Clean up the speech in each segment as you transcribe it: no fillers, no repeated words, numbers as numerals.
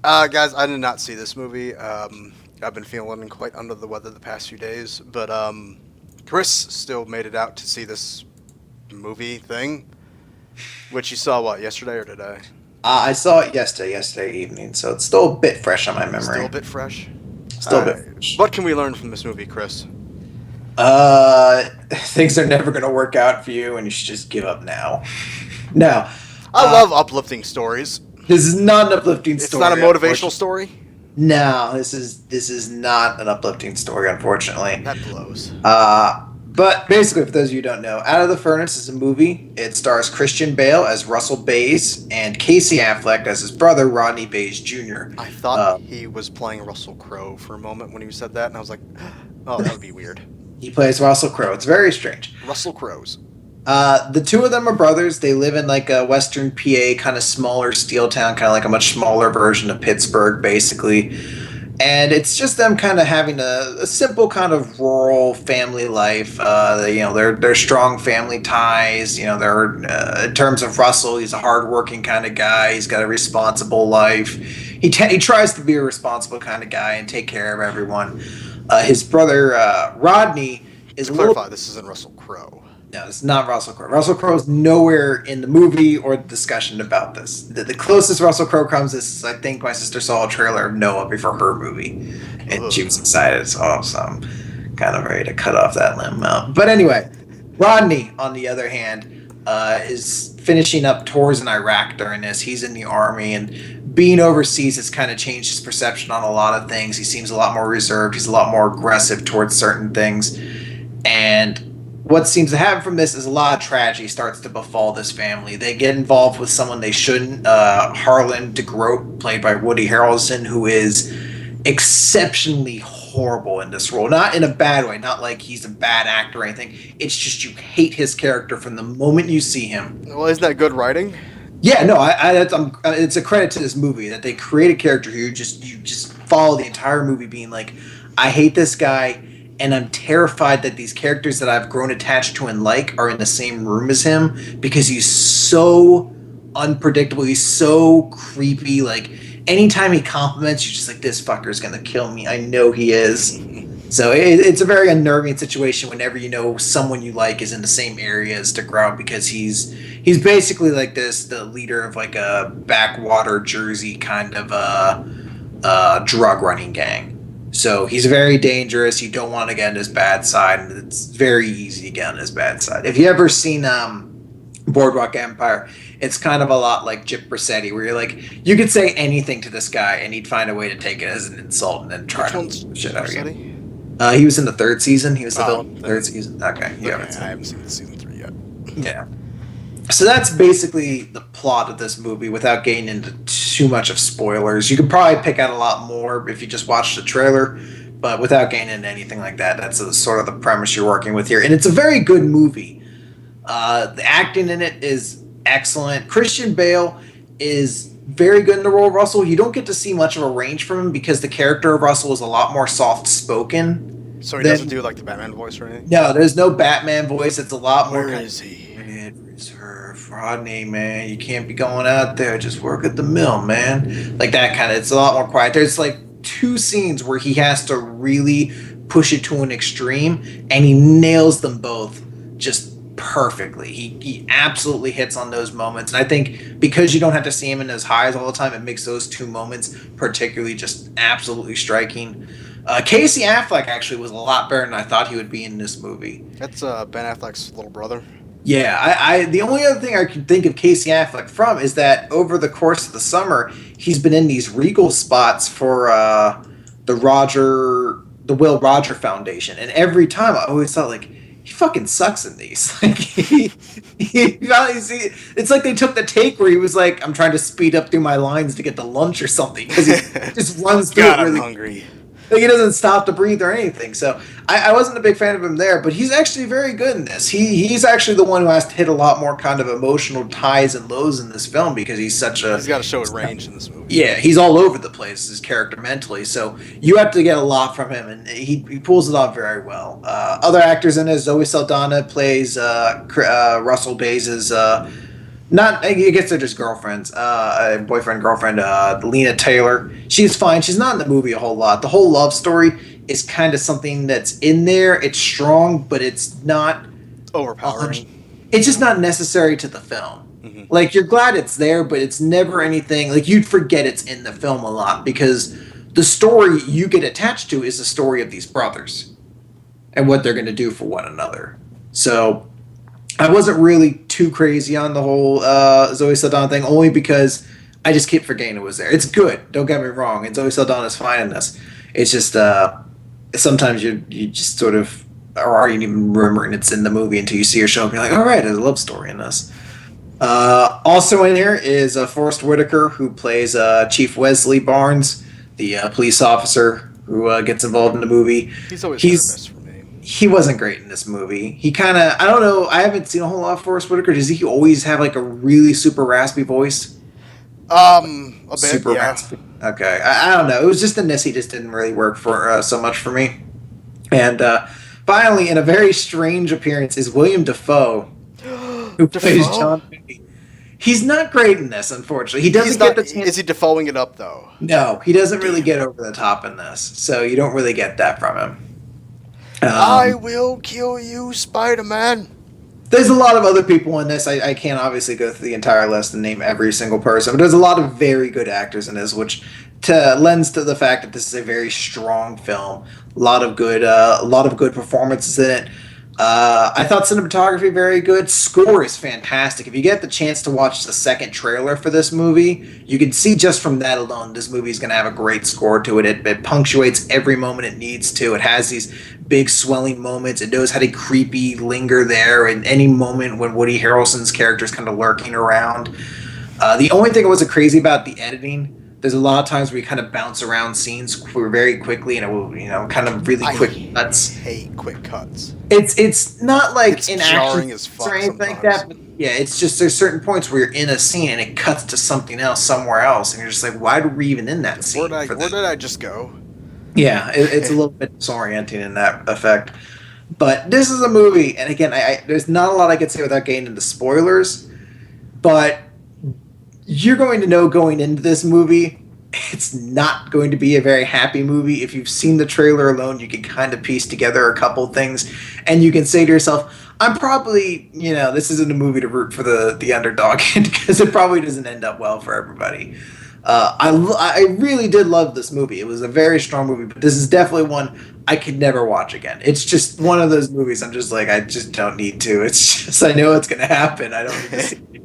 Guys, I did not see this movie. I've been feeling quite under the weather the past few days, but Chris still made it out to see this movie thing, which you saw what yesterday or today? I saw it yesterday evening, so it's still a bit fresh on my Still a memory. bit fresh. Still All a bit right. fresh. What can we learn from this movie, Chris? Things are never going to work out for you, and you should just give up now. No, I uh, love uplifting stories. this is not an uplifting It's not a story, motivational unfortunately. story. No, this is not an uplifting story, unfortunately. That blows. But basically, for those of you who don't know, Out of the Furnace is a movie. It stars Christian Bale as Russell Baze and Casey Affleck as his brother Rodney Baze Jr. I thought Uh, he was playing Russell Crowe for a moment when you said that, and I was like, oh, that would be weird. he plays Russell Crowe. It's very strange. Russell Crowe's. The two of them are brothers. They live in like a Western PA, kind of smaller steel town, kind of like a much smaller version of Pittsburgh, basically. And it's just them kind of having a simple kind of rural family life. They're strong family ties. They're in terms of Russell, he's a hardworking kind of guy. He's got a responsible life. He tries to be a responsible kind of guy and take care of everyone. His brother Rodney is To a little. clarify, this isn't Russell Crowe. No, it's not Russell Crowe. Russell Crowe is nowhere in the movie or the discussion about this. The closest Russell Crowe comes is, I think, my sister saw a trailer of Noah before her movie, and she Ugh. was excited. So I'm kind of ready to cut off that limb out. But anyway, Rodney, on the other hand, is finishing up tours in Iraq during this. He's in the army, and being overseas has kind of changed his perception on a lot of things. He seems a lot more reserved. He's a lot more aggressive towards certain things, and what seems to happen from this is a lot of tragedy starts to befall this family. They get involved with someone they shouldn't. Harlan DeGroat, played by Woody Harrelson, who is exceptionally horrible in this role. Not in a bad way, not like he's a bad actor or anything. It's just you hate his character from the moment you see him. Well, isn't that good writing? Yeah, no, it's a credit to this movie that they create a character who you just follow the entire movie being like, I hate this guy, and I'm terrified that these characters that I've grown attached to and like are in the same room as him because he's so unpredictable. He's so creepy. Like anytime he compliments, you're just like, this fucker's gonna kill me. I know he is. So it's a very unnerving situation whenever you know someone you like is in the same area as DeGraw because he's basically like the leader of like a backwater Jersey kind of drug running gang. So he's very dangerous. You don't want to get on his bad side, and it's very easy to get on his bad side. If you ever seen Boardwalk Empire, it's kind of a lot like Chip Brassetti, where you're like, you could say anything to this guy, and he'd find a way to take it as an insult and then try Which to one's beat the shit out of you. City? He was in the third season. He was the Oh, villain in the third season. Okay, you okay, haven't I seen haven't seen the season 3 yet. it. Yeah. So that's basically the plot of this movie without getting into too much of spoilers. You could probably pick out a lot more if you just watched the trailer, but without getting into anything like that, that's sort of the premise you're working with here. And it's a very good movie. The acting in it is excellent. Christian Bale is very good in the role of Russell. You don't get to see much of a range from him because the character of Russell is a lot more soft spoken. So he than doesn't do like the Batman voice or anything? No, there's no Batman voice. It's a lot more Where kind is he? of reserve, Rodney, man. You can't be going out there. Just work at the mill, man. Like that kind of. It's a lot more quiet. There's like two scenes where he has to really push it to an extreme, and he nails them both just perfectly. He absolutely hits on those moments, and I think because you don't have to see him in those highs all the time, it makes those two moments particularly just absolutely striking. Casey Affleck actually was a lot better than I thought he would be in this movie. That's Ben Affleck's little brother. Yeah, I the only other thing I can think of Casey Affleck from is that over the course of the summer, he's been in these Regal spots for the Will Roger Foundation, and every time I always thought like he fucking sucks in these. Like it's like they took the take where he was like, I'm trying to speed up through my lines to get to lunch or something because he just runs through God, it I'm really. hungry. Like he doesn't stop to breathe or anything. So I wasn't a big fan of him there, but he's actually very good in this. He's actually the one who has to hit a lot more kind of emotional highs and lows in this film because he's such a He's got to show his range in this movie. yeah, he's all over the place, his character mentally. So you have to get a lot from him, and he pulls it off very well. Other actors in it, Zoe Saldana plays Russell Baze's Not, I guess they're just girlfriends. Boyfriend, girlfriend. Lena Taylor. She's fine. She's not in the movie a whole lot. The whole love story is kind of something that's in there. It's strong, but it's not Overpowering. it's just not necessary to the film. Like, you're glad it's there, but it's never anything like you'd forget it's in the film a lot because the story you get attached to is the story of these brothers and what they're going to do for one another. So I wasn't really too crazy on the whole Zoe Saldana thing, only because I just keep forgetting it was there. It's good, don't get me wrong, and Zoe Saldana is fine in this. It's just sometimes you just sort of aren't even remembering it's in the movie until you see her show up and you're like, all right, there's a love story in this. Also in here is Forrest Whitaker, who plays Chief Wesley Barnes, the police officer who gets involved in the movie. He's always hit or miss for me. He wasn't great in this movie. He kind of, I don't know, I haven't seen a whole lot of Forrest Whitaker. Does he always have like a really super raspy voice? A bit, Super yeah. raspy. Okay, I don't know. It was just in this, he just didn't really work for so much for me. And finally, in a very strange appearance, is William Dafoe, who plays John Moody. He's not great in this, unfortunately. He doesn't get the chance. Is he defoeing it up though? No, he doesn't really get over the top in this, so you don't really get that from him. I will kill you, Spider-Man. There's a lot of other people in this. I can't obviously go through the entire list and name every single person, but there's a lot of very good actors in this, which lends to the fact that this is a very strong film. A lot of good performances in it. I thought cinematography very good. Score is fantastic. If you get the chance to watch the second trailer for this movie, you can see just from that alone, this movie is going to have a great score to it. It punctuates every moment it needs to. It has these big swelling moments. It knows how to creepy linger there in any moment when Woody Harrelson's character is kind of lurking around. The only thing I wasn't crazy about the editing. There's a lot of times where you kind of bounce around scenes very quickly, and it will, kind of really quick cuts. I hate quick cuts. It's not like It's in jarring action as fuck or anything like sometimes. that. But yeah, it's just there's certain points where you're in a scene and it cuts to something else somewhere else, and you're just like, why are we even in that scene? Where did I just go? Yeah, it's a little bit disorienting in that effect. But this is a movie, and again, there's not a lot I could say without getting into spoilers. But you're going to know going into this movie, it's not going to be a very happy movie. If you've seen the trailer alone, you can kind of piece together a couple things, and you can say to yourself, I'm probably, this isn't a movie to root for the underdog in because it probably doesn't end up well for everybody. I really did love this movie. It was a very strong movie, but this is definitely one I could never watch again. It's just one of those movies I'm just like, I just don't need to. It's just, I know it's going to happen. I don't need to see it.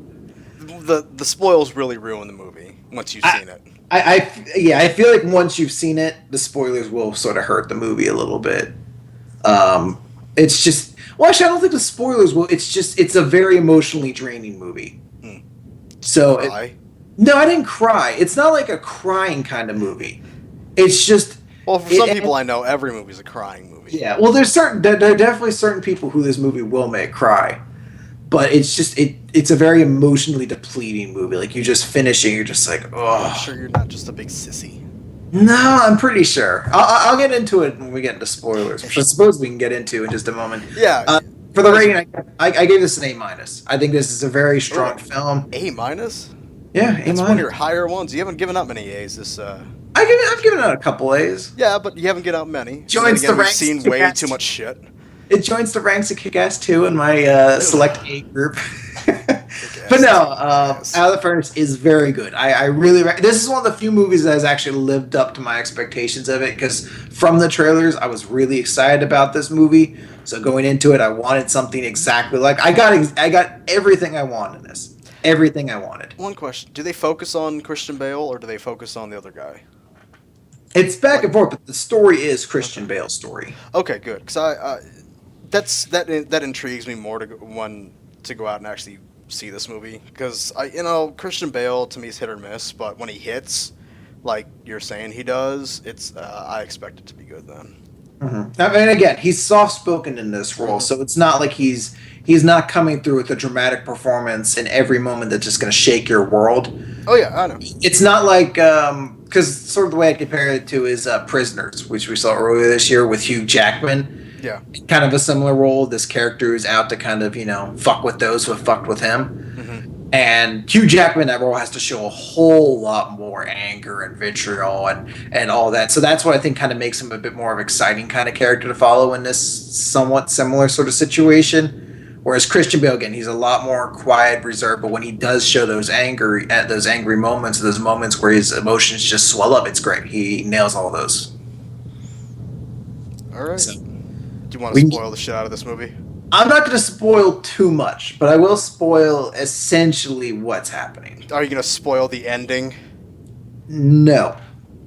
The spoils really ruin the movie once you've seen it. I feel like once you've seen it, the spoilers will sort of hurt the movie a little bit. It's just, well, actually, I don't think the spoilers will. It's a very emotionally draining movie. So, no, I didn't cry. It's not like a crying kind of movie. It's just. Well, for some people I know, every movie's a crying movie. Yeah, well, there are definitely certain people who this movie will make cry. But it's just it's a very emotionally depleting movie. Like, you just finish it, you're just like, oh. I'm sure you're not just a big sissy. No, I'm pretty sure. I'll get into it when we get into spoilers, which I suppose we can get into in just a moment. Yeah. For the rating, I gave this an A-. I think this is a very strong film. A-? Yeah, A-. That's one of your higher ones. You haven't given out many A's this. I've given out a couple A's. Yeah, but you haven't given out many. Joins the ranks. We've seen way too much shit. It joins the ranks of Kick-Ass 2 in my select A group. But no, Out of the Furnace is very good. I really this is one of the few movies that has actually lived up to my expectations of it, because from the trailers I was really excited about this movie. So going into it, I wanted something exactly like I got everything I wanted in this. Everything I wanted. One question: do they focus on Christian Bale or do they focus on the other guy? It's back and forth, but the story is Christian Bale's story. Okay, good. Because that intrigues me more to go out and actually see this movie, because Christian Bale to me is hit or miss, but when he hits, like you're saying he does, it's I expect it to be good then. Mm-hmm. I mean, again, he's soft spoken in this role, so it's not like he's not coming through with a dramatic performance in every moment that's just going to shake your world. Oh yeah, I know. It's not like because sort of the way I compare it to is Prisoners, which we saw earlier this year with Hugh Jackman. Yeah. Kind of a similar role. This character is out to kind of, fuck with those who have fucked with him. Mm-hmm. And Hugh Jackman in that role has to show a whole lot more anger and vitriol and all that. So that's what I think kind of makes him a bit more of an exciting kind of character to follow in this somewhat similar sort of situation. Whereas Christian Bale, again, he's a lot more quiet, reserved, but when he does show those angry moments, those moments where his emotions just swell up, it's great. He nails all those. All right. So, do you want to spoil the shit out of this movie? I'm not going to spoil too much, but I will spoil essentially what's happening. Are you going to spoil the ending? No.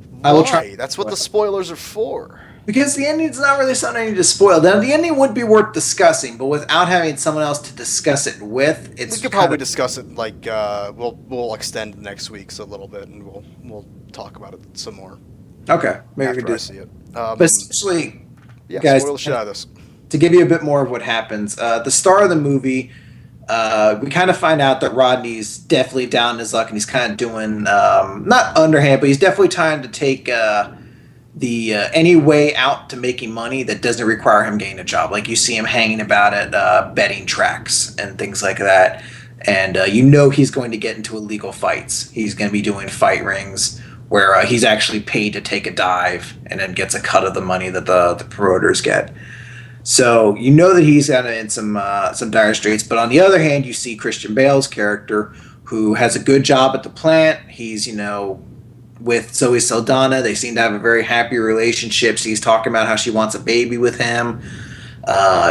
Why? I will try. That's what the spoilers are for. Because the ending's not really something I need to spoil. Now, the ending would be worth discussing, but without having someone else to discuss it with, it's. We could probably discuss it like we'll extend next week's a little bit, and we'll talk about it some more. Okay, maybe we after do. I see it. But essentially, yeah, guys, spoil the shit out of this. To give you a bit more of what happens, the star of the movie, we kind of find out that Rodney's definitely down in his luck, and he's kind of doing not underhand, but he's definitely trying to take any way out to making money that doesn't require him getting a job. Like you see him hanging about at betting tracks and things like that, and he's going to get into illegal fights. He's going to be doing fight rings where he's actually paid to take a dive and then gets a cut of the money that the promoters get. So that he's in some dire straits. But on the other hand, you see Christian Bale's character, who has a good job at the plant. He's with Zoe Saldana. They seem to have a very happy relationship. So he's talking about how she wants a baby with him.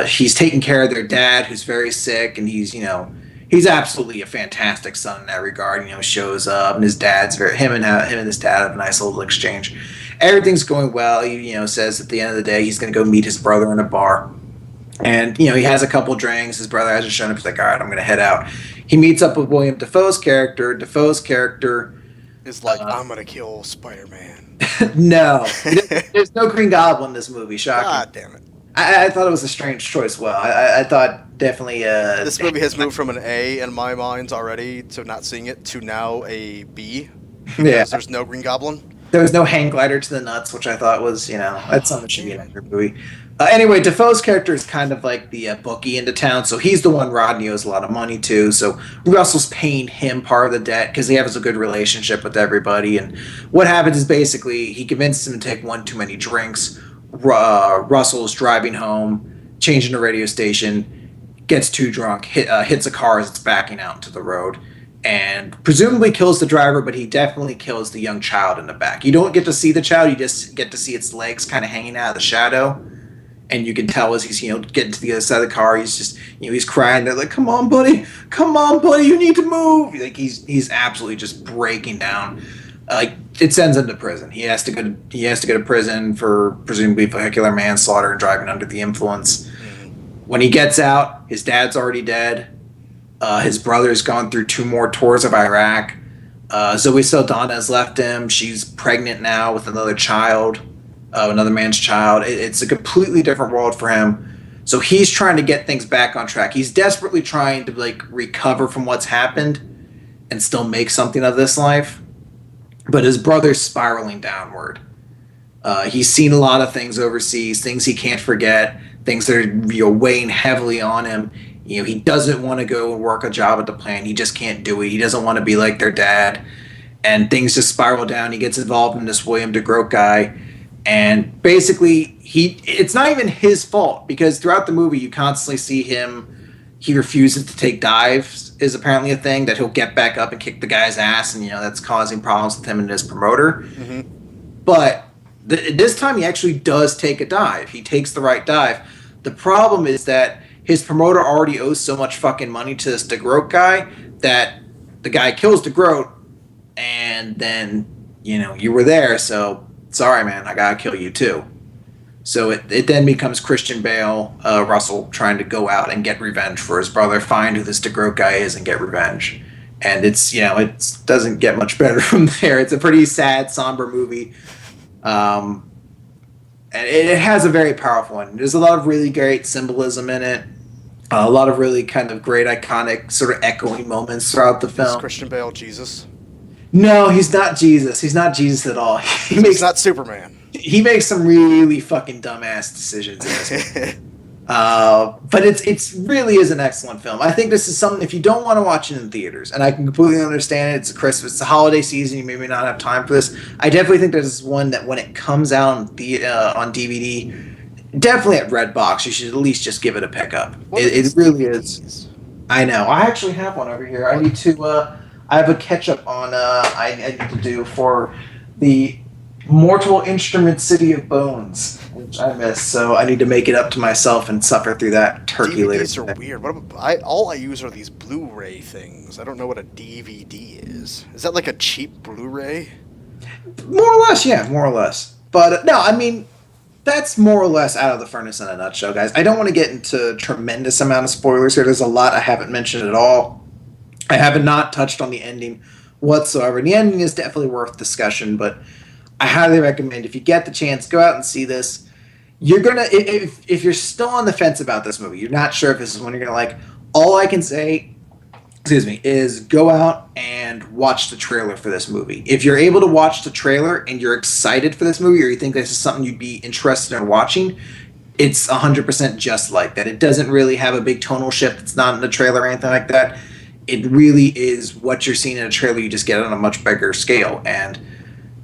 He's taking care of their dad, who's very sick, and he's absolutely a fantastic son in that regard. Shows up, and his dad's him and his dad have a nice little exchange. Everything's going well. He says at the end of the day he's going to go meet his brother in a bar, and he has a couple drinks. His brother hasn't shown up. He's like, all right, I'm going to head out. He meets up with William Dafoe's character. Dafoe's character is like, I'm going to kill Spider-Man. No, there's no Green Goblin in this movie. Shocking. God damn it. I thought it was a strange choice. Well, I thought definitely. This movie has moved from an A in my mind already to not seeing it to now a B. Because there's no Green Goblin. There was no hang glider to the nuts, which I thought was, that's something that should be in every movie. Anyway, Defoe's character is kind of like the bookie into town, so he's the one Rodney owes a lot of money to. So Russell's paying him part of the debt because he has a good relationship with everybody. And what happens is basically he convinces him to take one too many drinks. Russell's driving home, changing the radio station, gets too drunk, hits a car as it's backing out into the road, and presumably kills the driver, but he definitely kills the young child in the back. You don't get to see the child, you just get to see its legs kind of hanging out of the shadow, and you can tell as he's getting to the other side of the car, he's just he's crying. They're like, come on buddy, you need to move. Like he's absolutely just breaking down. It sends him to prison. He has to go to prison for presumably vehicular manslaughter and driving under the influence. When he gets out, his dad's already dead. His brother's gone through 2 more tours of Iraq. Zoe Saldana has left him. She's pregnant now with another child, another man's child. It's a completely different world for him. So he's trying to get things back on track. He's desperately trying to recover from what's happened and still make something of this life. But his brother's spiraling downward. He's seen a lot of things overseas, things he can't forget, things that are weighing heavily on him. He doesn't want to go and work a job at the plant. He just can't do it. He doesn't want to be like their dad. And things just spiral down. He gets involved in this William DeGroat guy. And basically, it's not even his fault, because throughout the movie, you constantly see he refuses to take dives, is apparently a thing, that he'll get back up and kick the guy's ass, and that's causing problems with him and his promoter. Mm-hmm. But this time he actually does take a dive. He takes the right dive. The problem is that his promoter already owes so much fucking money to this DeGroat guy that the guy kills DeGroat, and then you were there, so sorry man, I gotta kill you too. So it then becomes Christian Bale, Russell, trying to go out and get revenge for his brother, find who this DeGroat guy is, and get revenge. And it doesn't get much better from there. It's a pretty sad, somber movie. And it has a very powerful one. There's a lot of really great symbolism in it. A lot of really kind of great, iconic, sort of echoing moments throughout the film. Is Christian Bale Jesus? No, he's not Jesus. He's not Jesus at all. He's not Superman. He makes some really fucking dumbass decisions in this movie. But it's really is an excellent film. I think this is something, if you don't want to watch it in theaters, and I can completely understand it, it's Christmas, it's the holiday season, you maybe not have time for this. I definitely think this is one that when it comes out on DVD, definitely at Redbox, you should at least just give it a pickup. It really is. I know. I actually have one over here. I need to. I have a catch up on. I need to do for the Mortal Instrument City of Bones, which I missed. So I need to make it up to myself and suffer through that turkey later. DVDs are weird. What about, all I use are these Blu-ray things. I don't know what a DVD is. Is that like a cheap Blu-ray? More or less, yeah, more or less. But no, I mean, that's more or less out of the furnace in a nutshell, guys. I don't want to get into tremendous amount of spoilers here. There's a lot I haven't mentioned at all. I have not touched on the ending whatsoever. The ending is definitely worth discussion, but I highly recommend, if you get the chance, go out and see this. You're gonna, if you're still on the fence about this movie, you're not sure if this is one you're gonna like. All I can say, is go out and watch the trailer for this movie. If you're able to watch the trailer and you're excited for this movie, or you think this is something you'd be interested in watching, it's 100% just like that. It doesn't really have a big tonal shift. It's not in the trailer or anything like that. It really is what you're seeing in a trailer. You just get it on a much bigger scale, and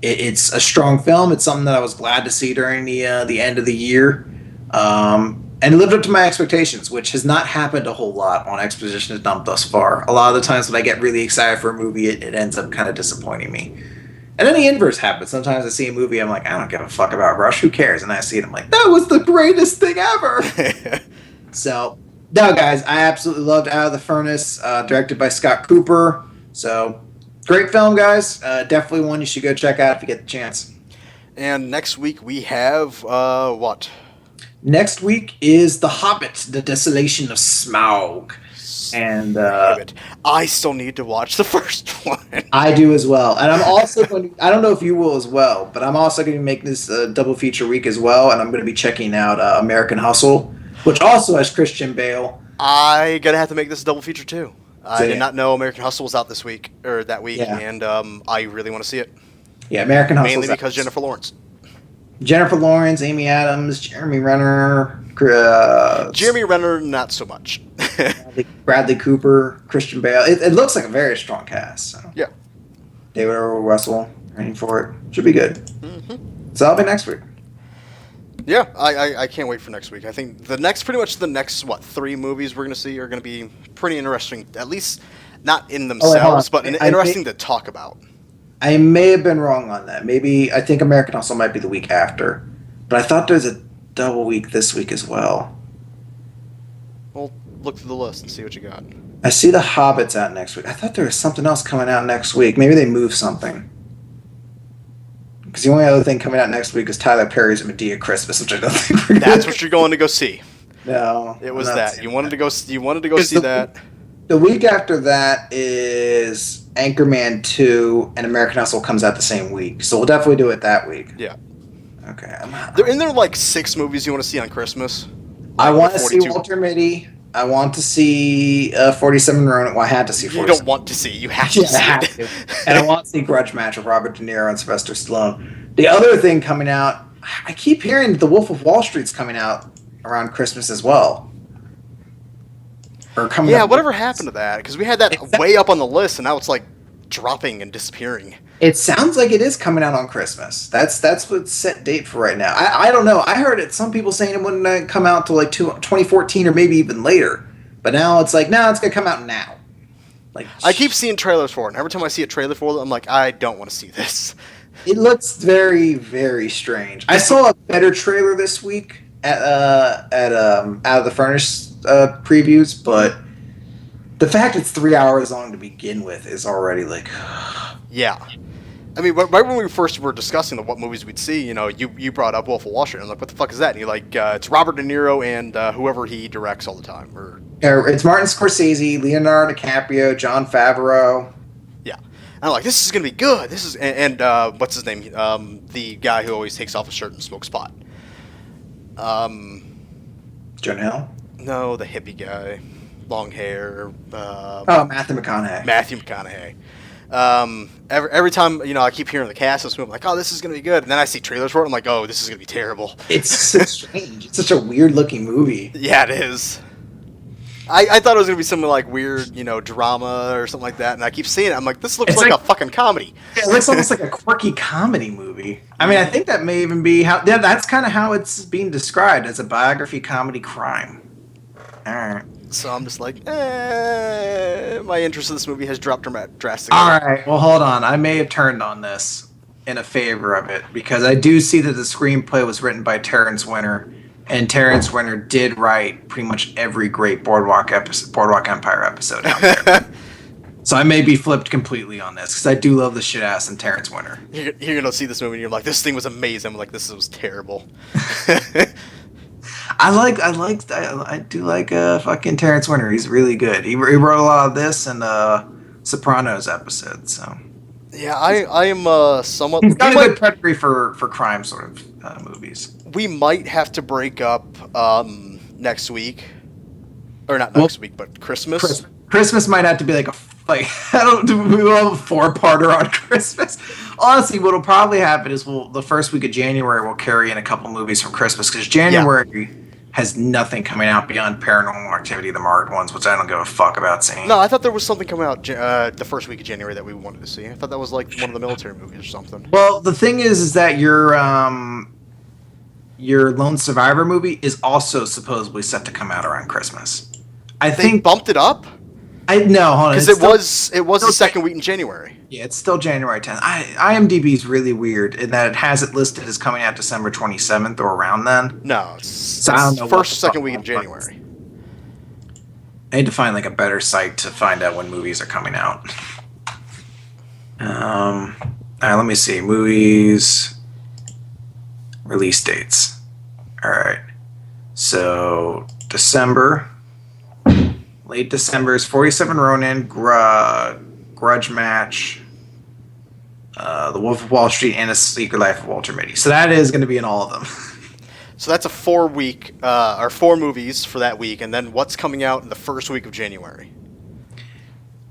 it's a strong film. It's something that I was glad to see during the end of the year. And it lived up to my expectations, which has not happened a whole lot on Exposition Dump thus far. A lot of the times when I get really excited for a movie, it ends up kind of disappointing me. And then the inverse happens. Sometimes I see a movie, I'm like, I don't give a fuck about Rush, who cares? And I see it, I'm like, that was the greatest thing ever! So, no, guys, I absolutely loved Out of the Furnace, directed by Scott Cooper. So, great film, guys. Definitely one you should go check out if you get the chance. And next week we have, what? Next week is The Hobbit, The Desolation of Smaug. And I still need to watch the first one. I do as well. And I'm also going to, I don't know if you will as well, but I'm also going to make this a double feature week as well, and I'm going to be checking out American Hustle, which also has Christian Bale. I gotta have to make this a double feature too. I did yeah. not know American Hustle was out this week, or that week, Yeah. and I really want to see it. Yeah, American Hustle. Mainly because Jennifer Lawrence. Jennifer Lawrence, Amy Adams, Jeremy Renner. Jeremy Renner, not so much. Bradley Cooper, Christian Bale. It looks like a very strong cast. So. Yeah. David Earl Russell, waiting for it. Should be good. Mm-hmm. So that'll be next week. Yeah, I can't wait for next week. I think pretty much the next, 3 movies we're going to see are going to be pretty interesting, at least not in themselves, but interesting to talk about. I may have been wrong on that. Maybe, I think American Hustle might be the week after. But I thought there's a double week this week as well. Well, look through the list and see what you got. I see The Hobbit's out next week. I thought there was something else coming out next week. Maybe they moved something. Because the only other thing coming out next week is Tyler Perry's Medea Christmas, which I don't think we're That's what you're going to go see. No. It was that. You wanted to go see that. The week after that is Anchorman 2, and American Hustle comes out the same week. So we'll definitely do it that week. Yeah. Okay. Isn't there like 6 movies you want to see on Christmas? I want to see Walter Mitty. I want to see 47 Ronin. Well, I had to see 47. You don't want to see. You have to see it. And I want to see Grudge Match with Robert De Niro and Sylvester Stallone. The other thing coming out, I keep hearing that The Wolf of Wall Street's coming out around Christmas as well. Whatever happened to that? Because we had that way up on the list, and now it's like dropping and disappearing. It sounds like it is coming out on Christmas. That's what's set date for right now. I don't know. I heard it. Some people saying it wouldn't come out till like 2014 or maybe even later. But now it's like, no, it's gonna come out now. Like, I keep seeing trailers for it, and every time I see a trailer for it, I'm like, I don't want to see this. It looks very, very strange. I saw a better trailer this week at Out of the Furnace previews, but the fact it's 3 hours long to begin with is already like, yeah. I mean, right when we first were discussing what movies we'd see, you brought up Wolf of Wall Street. I'm like, what the fuck is that? And you're like, it's Robert De Niro and whoever he directs all the time. It's Martin Scorsese, Leonardo DiCaprio, Jon Favreau. Yeah. And I'm like, this is going to be good. This is, and what's his name? The guy who always takes off his shirt and smokes pot. Jonah Hill? No, the hippie guy. Long hair. Matthew McConaughey. Matthew McConaughey. Every time, I keep hearing the cast of this movie, I'm like, oh, this is going to be good. And then I see trailers for it, I'm like, oh, this is going to be terrible. It's so strange. It's such a weird looking movie. Yeah, it is. I thought it was going to be something like weird, drama or something like that. And I keep seeing it. I'm like, this looks like a fucking comedy. Yeah, it looks almost like a quirky comedy movie. I mean, I think that may even be how... Yeah, that's kind of how it's being described, as a biography comedy crime. All right. So I'm just like, my interest in this movie has dropped drastically. All right, well, hold on. I may have turned on this in a favor of it, because I do see that the screenplay was written by Terrence Winter, and Terrence Winter did write pretty much every great Boardwalk Empire episode out there. So I may be flipped completely on this, because I do love the shit ass in Terrence Winter. You're going to see this movie and you're like, this thing was amazing. I'm like, this was terrible. I do like fucking Terrence Winter. He's really good. He wrote a lot of this and Sopranos episodes. So yeah, I am somewhat. He's got a good pedigree for crime sort of movies. We might have to break up next week, or not next week, but Christmas. Christmas might have to be we will have a 4-parter on Christmas. Honestly, what'll probably happen is the first week of January we'll carry in a couple movies from Christmas, because January has nothing coming out beyond Paranormal Activity, the marked ones, which I don't give a fuck about seeing. No, I thought there was something coming out the first week of January that we wanted to see. I thought that was like one of the military movies or something. Well, the thing is that your Lone Survivor movie is also supposedly set to come out around Christmas. I think bumped it up. No, hold on. Because it was the second week in January. Yeah, it's still January 10th. IMDb is really weird in that it has it listed as coming out December 27th or around then. No, it's first, second week in January. I need to find a better site to find out when movies are coming out. All right, let me see. Movies release dates. All right. So December. Late December is 47 Ronin, Grudge Match, The Wolf of Wall Street, and A Secret Life of Walter Mitty. So that is going to be in all of them. So that's a 4 movies for that week, and then what's coming out in the first week of January?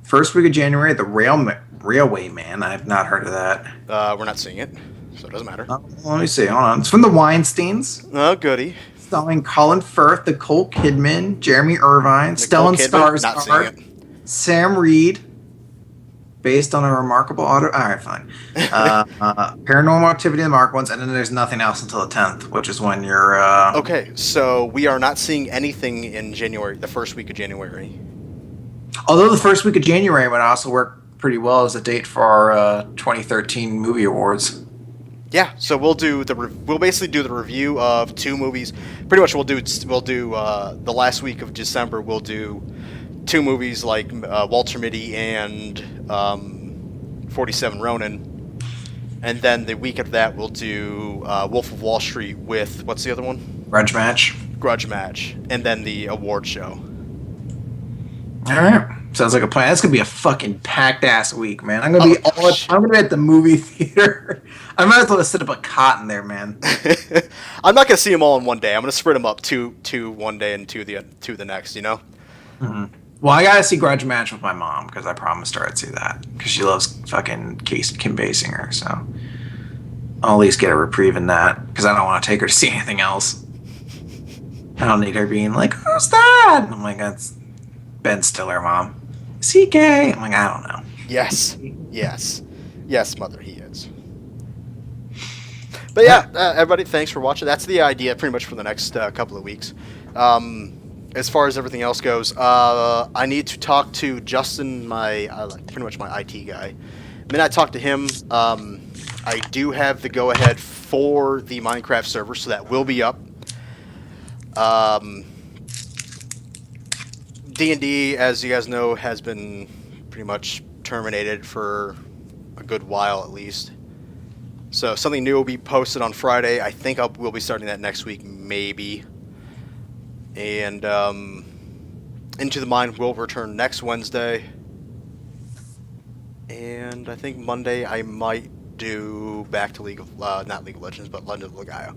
First week of January, The Railway Man. I have not heard of that. We're not seeing it, so it doesn't matter. Let me see. Hold on. It's from the Weinsteins. Oh, goody. Starring Colin Firth, Nicole Kidman, Jeremy Irvine, Stellan Skarsgård, Sam Reed, based on a remarkable auto. All right, fine. Paranormal Activity, the marked ones, and then there's nothing else until the 10th, which is when you're. Okay, so we are not seeing anything in January, the first week of January. Although the first week of January would also work pretty well as a date for our 2013 movie awards. Yeah, so we'll basically do the review of 2 movies. Pretty much we'll do the last week of December. We'll do 2 movies like Walter Mitty and 47 Ronin, and then the week of that we'll do Wolf of Wall Street with what's the other one? Grudge Match, and then the award show. All right. Sounds like a plan. That's gonna be a fucking packed ass week, man. I'm gonna be at the movie theater. I might as well sit up a cot in there, man. I'm not gonna see them all in one day. I'm gonna spread them up two one day and two the next. Mm-hmm. Well, I gotta see Grudge Match with my mom because I promised her I'd see that because she loves fucking Kim Basinger. So I'll at least get a reprieve in that because I don't want to take her to see anything else. I don't need her being like, "Who's that?" I'm like, "That's Ben Stiller, Mom." CK. I'm like, I don't know. Yes, mother, he is. But yeah, everybody, thanks for watching. That's the idea pretty much for the next couple of weeks. As far as everything else goes, I need to talk to Justin, pretty much my IT guy. Then I talk to him. I do have the go-ahead for the Minecraft server, so that will be up. D&D, as you guys know, has been pretty much terminated for a good while at least. So something new will be posted on Friday. I think we'll be starting that next week, maybe. And Into the Mind will return next Wednesday. And I think Monday I might do back to not League of Legends, but Legend of Legaia.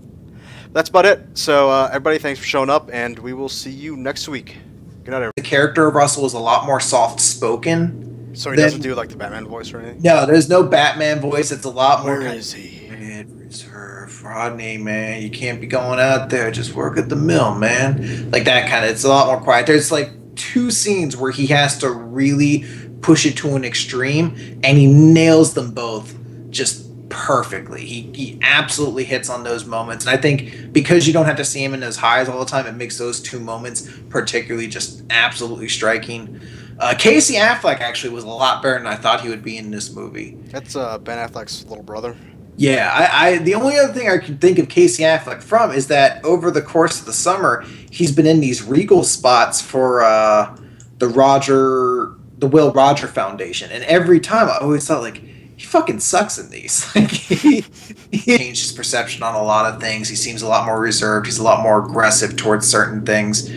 That's about it. So everybody, thanks for showing up, and we will see you next week. Good night, everybody. The character of Russell is a lot more soft-spoken So he Then doesn't do like the Batman voice or anything? no, there's no Batman voice. It's a lot more. Where is he? Reserve, Rodney, man. You can't be going out there. Just work at the mill, man. Like that kind of. It's a lot more quiet. There's like two scenes where he has to really push it to an extreme, and he nails them both just perfectly. He absolutely hits on those moments, and I think because you don't have to see him in his highs all the time, it makes those two moments particularly just absolutely striking. Casey Affleck actually was a lot better than I thought he would be in this movie. That's Ben Affleck's little brother. Yeah, I the only other thing I can think of Casey Affleck from is that over the course of the summer, he's been in these Regal spots for the Will Roger Foundation, and every time I always thought like he fucking sucks in these. Like he changed his perception on a lot of things. He seems a lot more reserved. He's a lot more aggressive towards certain things,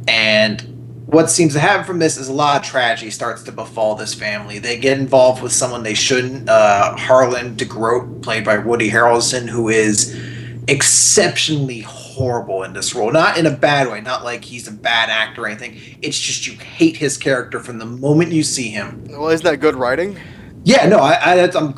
and what seems to happen from this is a lot of tragedy starts to befall this family. They get involved with someone they shouldn't. Harlan DeGroat, played by Woody Harrelson, who is exceptionally horrible in this role. Not in a bad way, not like he's a bad actor or anything. It's just you hate his character from the moment you see him. Well, isn't that good writing? Yeah, no,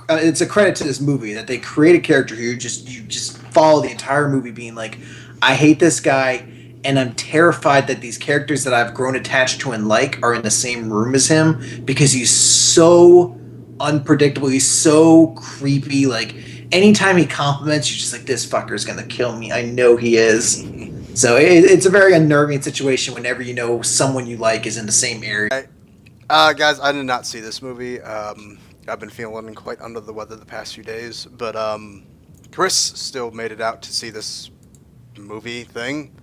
it's a credit to this movie that they create a character who you just follow the entire movie being like, I hate this guy, and I'm terrified that these characters that I've grown attached to and like are in the same room as him because he's so unpredictable. He's so creepy. Like anytime he compliments, you're just like, this fucker's gonna kill me. I know he is. So it's a very unnerving situation whenever you know someone you like is in the same area. Guys, I did not see this movie. I've been feeling quite under the weather the past few days, but Chris still made it out to see this movie thing.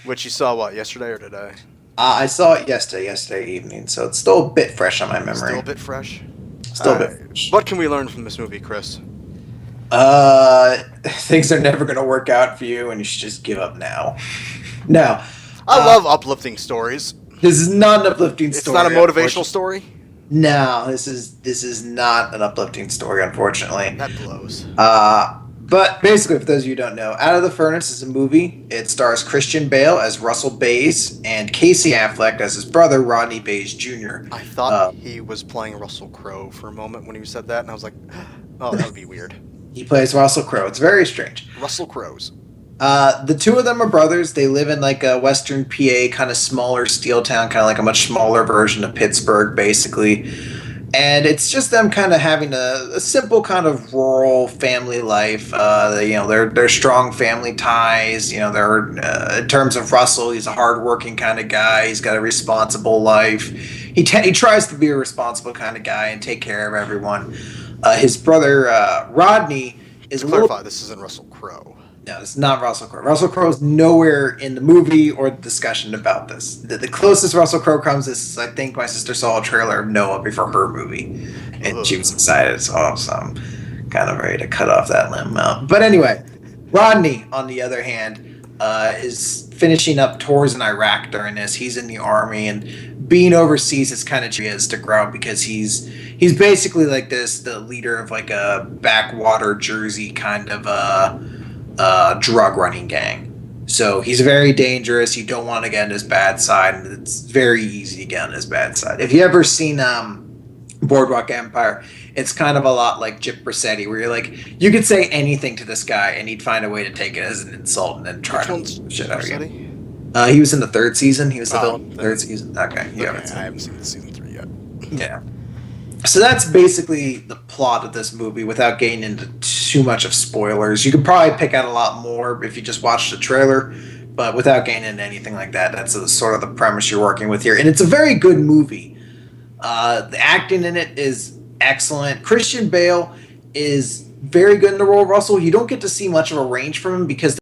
Which you saw, what, yesterday or today? I saw it yesterday evening, so it's still a bit fresh on my memory. Still a bit fresh? Still a bit fresh. What can we learn from this movie, Chris? Things are never going to work out for you, and you should just give up now. No. I love uplifting stories. This is not an uplifting story. It's not a motivational story? No, this is not an uplifting story, unfortunately. That blows. But basically, for those of you who don't know, Out of the Furnace is a movie. It stars Christian Bale as Russell Baze and Casey Affleck as his brother, Rodney Baze Jr. I thought he was playing Russell Crowe for a moment when you said that, and I was like, oh, that would be weird. He plays Russell Crowe. It's very strange. Russell Crowe's. The two of them are brothers. They live in like a Western PA, kind of smaller steel town, kind of like a much smaller version of Pittsburgh, basically. And it's just them kind of having a simple kind of rural family life. They're strong family ties. You know, they're in terms of Russell, he's a hardworking kind of guy. He's got a responsible life. He tries to be a responsible kind of guy and take care of everyone. His brother Rodney is To clarify, this isn't Russell Crowe. No, it's not Russell Crowe. Russell Crowe is nowhere in the movie or the discussion about this. The closest Russell Crowe comes is, I think my sister saw a trailer of Noah before her movie, and she was excited, so I'm kind of ready to cut off that limb. But anyway, Rodney, on the other hand, is finishing up tours in Iraq during this. He's in the army, and being overseas is kind of is to grow because he's basically like the leader of like a backwater Jersey kind of drug running gang. So he's very dangerous. You don't want to get on his bad side, and it's very easy to get on his bad side. If you ever seen Boardwalk Empire, it's kind of a lot like Chip Brissetti, where you're like, you could say anything to this guy, and he'd find a way to take it as an insult and then try to shit out of you. He was in the third season. He was the villain. Third season. Okay, I haven't seen season 3 yet. Yeah. So that's basically the plot of this movie without getting into too much of spoilers. You could probably pick out a lot more if you just watched the trailer, but without getting into anything like that, that's sort of the premise you're working with here. And it's a very good movie. The acting in it is excellent. Christian Bale is very good in the role of Russell. You don't get to see much of a range from him because